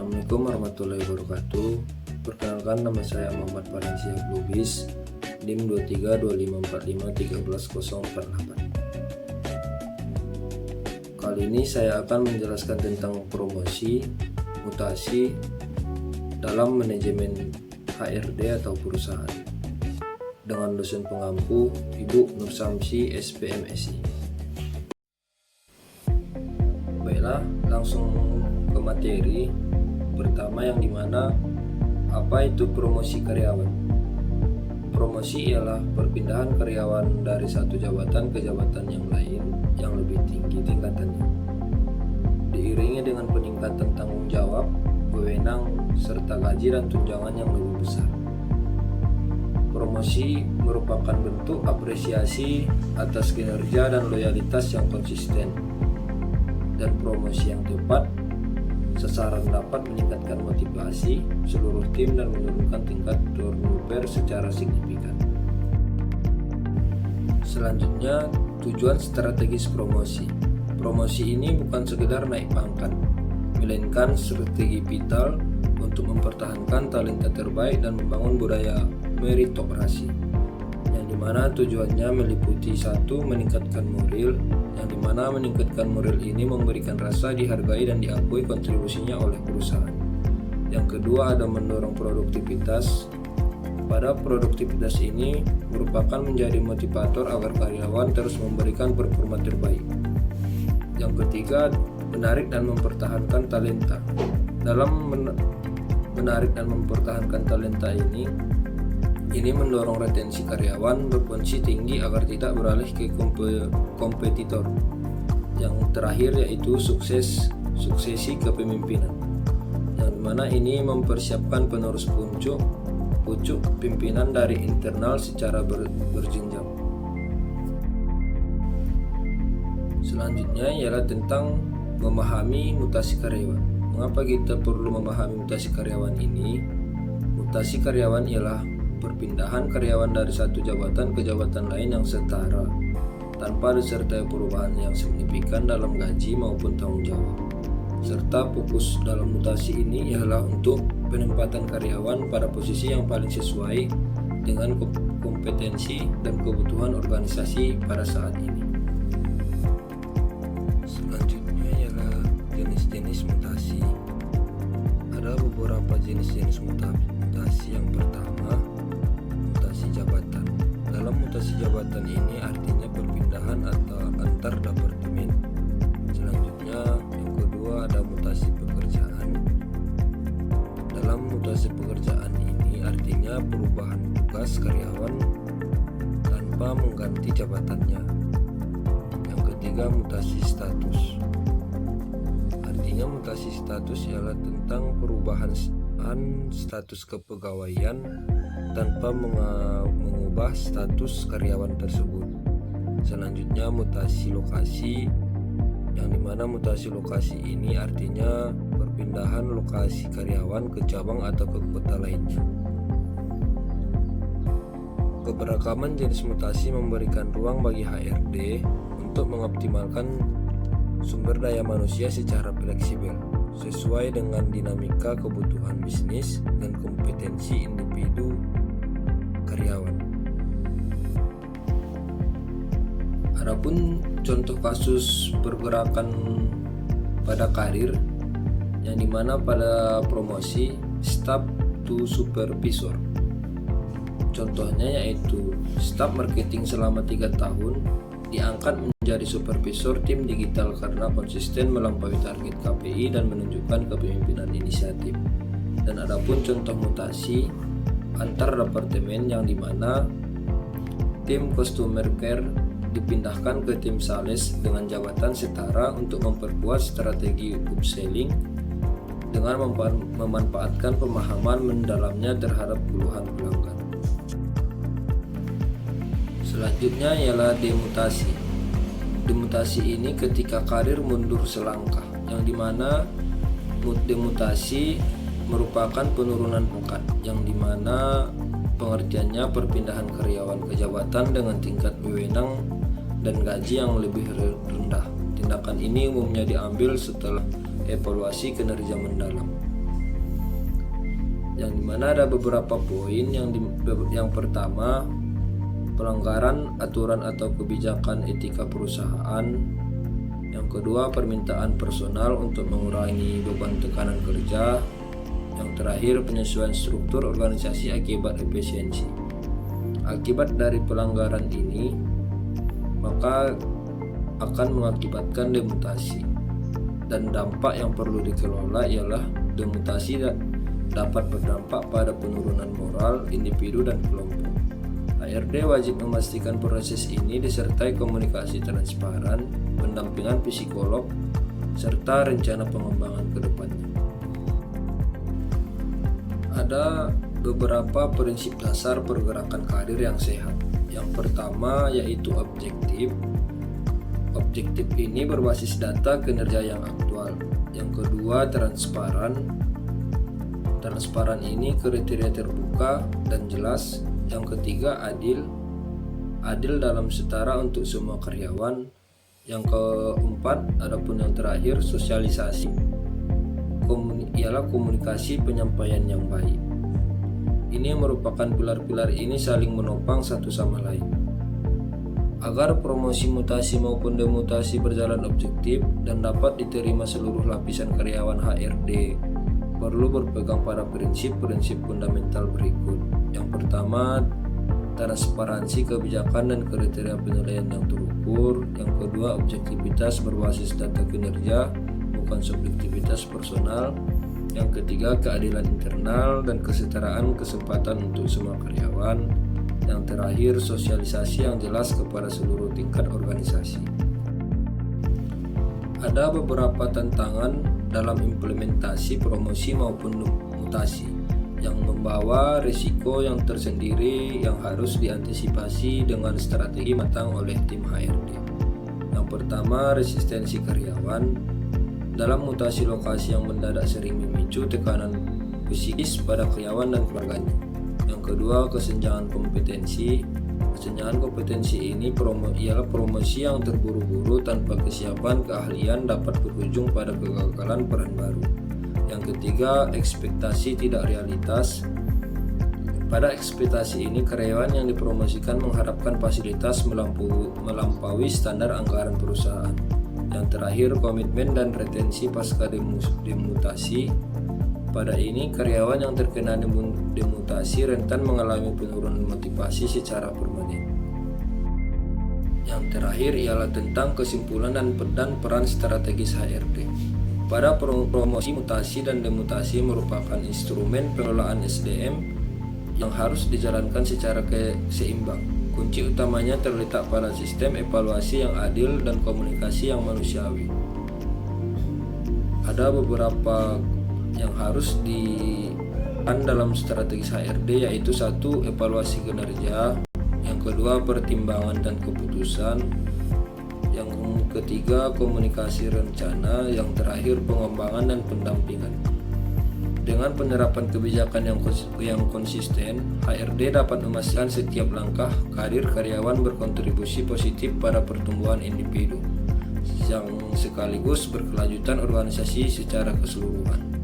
Assalamualaikum warahmatullahi wabarakatuh. Perkenalkan, nama saya Muhammad Faransia Lubis, NIM 2325451348. Kali ini saya akan menjelaskan tentang promosi, mutasi dalam manajemen HRD atau perusahaan dengan dosen pengampu Ibu Nur Samsi SPMSI. Baiklah, langsung ke materi pertama, yang dimana apa itu promosi karyawan. Promosi ialah perpindahan karyawan dari satu jabatan ke jabatan yang lain yang lebih tinggi tingkatannya, diiringi dengan peningkatan tanggung jawab, wewenang, serta gaji dan tunjangan yang lebih besar. Promosi merupakan bentuk apresiasi atas kinerja dan loyalitas yang konsisten, dan promosi yang tepat sasaran dapat meningkatkan motivasi seluruh tim dan menurunkan tingkat turnover secara signifikan. Selanjutnya, tujuan strategis promosi. Promosi ini bukan sekedar naik pangkat, melainkan strategi vital untuk mempertahankan talenta terbaik dan membangun budaya meritokrasi, yang dimana tujuannya meliputi: satu, meningkatkan moral, yang dimana meningkatkan moral ini memberikan rasa dihargai dan diakui kontribusinya oleh perusahaan. Yang kedua, ada mendorong produktivitas. Pada produktivitas ini merupakan menjadi motivator agar karyawan terus memberikan performa terbaik. Yang ketiga, menarik dan mempertahankan talenta. Dalam menarik dan mempertahankan talenta ini mendorong retensi karyawan berfungsi tinggi agar tidak beralih ke kompetitor. Yang terakhir yaitu suksesi kepemimpinan, yang dimana ini mempersiapkan penerus pucuk pimpinan dari internal secara berjenjang. Selanjutnya ialah tentang memahami mutasi karyawan. Mengapa kita perlu memahami mutasi karyawan ini? Mutasi karyawan ialah perpindahan karyawan dari satu jabatan ke jabatan lain yang setara tanpa disertai perubahan yang signifikan dalam gaji maupun tanggung jawab. Serta fokus dalam mutasi ini ialah untuk penempatan karyawan pada posisi yang paling sesuai dengan kompetensi dan kebutuhan organisasi pada saat ini. Selanjutnya ialah jenis-jenis mutasi. Ada beberapa jenis-jenis mutasi. Yang pertama, mutasi jabatan. Dalam mutasi jabatan ini artinya perpindahan atau antar departemen. Selanjutnya, yang kedua, ada mutasi pekerjaan. Dalam mutasi pekerjaan ini artinya perubahan tugas karyawan tanpa mengganti jabatannya. Yang ketiga, mutasi status. Artinya mutasi status ialah tentang perubahan status kepegawaian tanpa mengubah status karyawan tersebut. Selanjutnya, mutasi lokasi, yang dimana mutasi lokasi ini artinya perpindahan lokasi karyawan ke cabang atau ke kota lainnya. Keberagaman jenis mutasi memberikan ruang bagi HRD untuk mengoptimalkan sumber daya manusia secara fleksibel sesuai dengan dinamika kebutuhan bisnis dan kompetensi individu karyawan. Adapun contoh kasus pergerakan pada karir, yang dimana pada promosi staff to supervisor. Contohnya yaitu staf marketing selama 3 tahun diangkat menjadi supervisor tim digital karena konsisten melampaui target KPI dan menunjukkan kepemimpinan inisiatif. Dan adapun contoh mutasi antar departemen, yang dimana tim customer care dipindahkan ke tim sales dengan jabatan setara untuk memperkuat strategi upselling dengan memanfaatkan pemahaman mendalamnya terhadap puluhan pelanggan. Selanjutnya ialah demutasi. Demutasi ini ketika karir mundur selangkah, yang dimana demutasi merupakan penurunan pangkat, yang dimana pengertiannya perpindahan karyawan ke jabatan dengan tingkat wewenang dan gaji yang lebih rendah. Tindakan ini umumnya diambil setelah evaluasi kinerja mendalam. yang dimana ada beberapa poin. Yang pertama, pelanggaran aturan atau kebijakan etika perusahaan. Yang kedua, permintaan personal untuk mengurangi beban tekanan kerja. Yang terakhir, penyesuaian struktur organisasi akibat efisiensi. Akibat dari pelanggaran ini maka akan mengakibatkan demutasi, dan dampak yang perlu dikelola ialah demutasi dapat berdampak pada penurunan moral individu dan kelompok. HRD wajib memastikan proses ini disertai komunikasi transparan, pendampingan psikolog, serta rencana pengembangan ke depannya. Ada beberapa prinsip dasar pergerakan karir yang sehat. Yang pertama yaitu objektif. Objektif ini berbasis data kinerja yang aktual. Yang kedua, transparan. Transparan ini kriteria terbuka dan jelas. Yang ketiga, adil. Adil dalam setara untuk semua karyawan. Yang keempat, adapun yang terakhir, sosialisasi. Ialah komunikasi penyampaian yang baik. Ini merupakan pilar-pilar ini saling menopang satu sama lain. Agar promosi mutasi maupun demutasi berjalan objektif dan dapat diterima seluruh lapisan karyawan HRD, perlu berpegang pada prinsip-prinsip fundamental berikut. Yang pertama, transparansi kebijakan dan kriteria penilaian yang terukur. Yang kedua, objektivitas berbasis data kinerja, bukan subjektivitas personal. Yang ketiga, keadilan internal dan kesetaraan kesempatan untuk semua karyawan. Yang terakhir, sosialisasi yang jelas kepada seluruh tingkat organisasi. Ada beberapa tantangan dalam implementasi promosi maupun mutasi yang membawa risiko yang tersendiri yang harus diantisipasi dengan strategi matang oleh tim HRD. Yang pertama, resistensi karyawan. Dalam mutasi lokasi yang mendadak sering memicu tekanan psikis pada karyawan dan keluarganya. Yang kedua, kesenjangan kompetensi. Kesenjangan kompetensi ini ialah promosi yang terburu-buru tanpa kesiapan keahlian dapat berujung pada kegagalan peran baru. Yang ketiga, ekspektasi tidak realitas. Pada ekspektasi ini, karyawan yang dipromosikan mengharapkan fasilitas melampaui standar anggaran perusahaan. Yang terakhir, komitmen dan retensi pasca demutasi. Pada ini, karyawan yang terkena demutasi rentan mengalami penurunan motivasi secara permanen. Yang terakhir ialah tentang kesimpulan dan peran strategis HRD. Pada promosi, mutasi, dan demutasi merupakan instrumen pengelolaan SDM yang harus dijalankan secara seimbang. Kunci utamanya terletak pada sistem evaluasi yang adil dan komunikasi yang manusiawi. Ada beberapa yang harus dilakukan dalam strategi HRD, yaitu 1. Evaluasi kinerja. Yang kedua, pertimbangan dan keputusan. Yang ketiga, komunikasi rencana. Yang terakhir, pengembangan dan pendampingan. Dengan penerapan kebijakan yang konsisten, HRD dapat memastikan setiap langkah karir karyawan berkontribusi positif pada pertumbuhan individu, yang sekaligus berkelanjutan organisasi secara keseluruhan.